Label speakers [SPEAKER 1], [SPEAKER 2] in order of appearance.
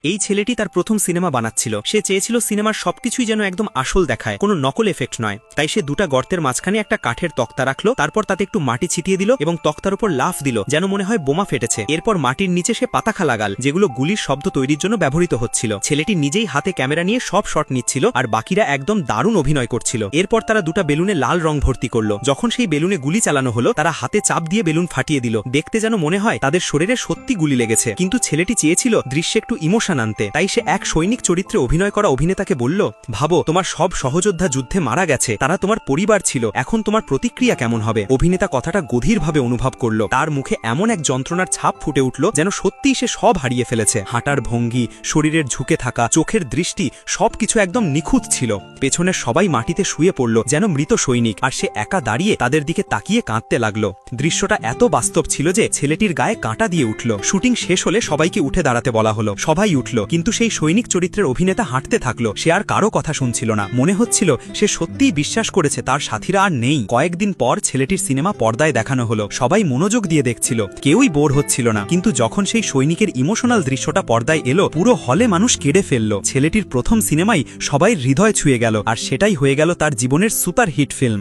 [SPEAKER 1] এই ছেলেটি তার প্রথম সিনেমা বানাচ্ছিল। সে চেয়েছিল সিনেমার সবকিছুই যেন একদম আসল দেখায়, কোনো নকল এফেক্ট নয়। তাই সে দুটা গর্তের মাঝখানে একটা কাঠের তক্তা রাখলো, তারপর তাতে একটু মাটি ছিটিয়ে দিল এবং তক্তার উপর লাফ দিল যেন মনে হয় বোমা ফেটেছে। এরপর মাটির নিচে সে পাতাখা লাগাল, যেগুলো গুলির শব্দ তৈরির জন্য ব্যবহৃত হচ্ছিল। ছেলেটি নিজেই হাতে ক্যামেরা নিয়ে সব শট নিচ্ছিল, আর বাকিরা একদম দারুণ অভিনয় করছিল। এরপর তারা দুটা বেলুনে লাল রং ভর্তি করলো। যখন সেই বেলুনে গুলি চালানো হলো, তারা হাতে চাপ দিয়ে বেলুন ফাটিয়ে দিল। দেখতে যেন মনে হয় তাদের শরীরে সত্যি গুলি লেগেছে। কিন্তু ছেলেটি চেয়েছিল দৃশ্যে একটু ইমোশন আনতে, তাই সে এক সৈনিক চরিত্রে অভিনয় করা অভিনেতাকে বলল, ভাবো তোমার সব সহযোদ্ধা যুদ্ধে মারা গেছে, তারা তোমার পরিবার ছিল, এখন তোমার প্রতিক্রিয়া কেমন হবে। অভিনেতা কথাটা গভীরভাবে অনুভব করল। তার মুখে এমন এক যন্ত্রণার ছাপ ফুটে উঠল যেন সত্যিই সে সব হারিয়ে ফেলেছে। হাঁটার ভঙ্গি, শরীরের ঝুঁকে থাকা, চোখের দৃষ্টি, সবকিছু একদম নিখুঁত ছিল। পেছনের সবাই মাটিতে শুয়ে পড়ল যেন মৃত সৈনিক, আর সে একা দাঁড়িয়ে তাদের দিকে তাকিয়ে কাঁদতে লাগলো। দৃশ্যটা এত বাস্তব ছিল যে ছেলেটির গায়ে কাঁটা দিয়ে উঠল। শুটিং শেষ হলে সবাইকে উঠে দাঁড়াতে বলা হলো। সবাই উঠল, কিন্তু সেই সৈনিক চরিত্রের অভিনেতা হাঁটতে থাকলো। সে আর কারো কথা শুনছিল না। মনে হচ্ছিল সে সত্যিই বিশ্বাস করেছে তার সাথীরা আর নেই। কয়েকদিন পর ছেলেটির সিনেমা পর্দায় দেখানো হলো। সবাই মনোযোগ দিয়ে দেখছিল, কেউই বোর হচ্ছিল না। কিন্তু যখন সেই সৈনিকের ইমোশনাল দৃশ্যটা পর্দায় এলো, পুরো হলে মানুষ কেঁদে ফেলল। ছেলেটির প্রথম সিনেমাই সবাই হৃদয় ছুঁয়ে গেল, আর সেটাই হয়ে গেল তার জীবনের সুপার হিট ফিল্ম।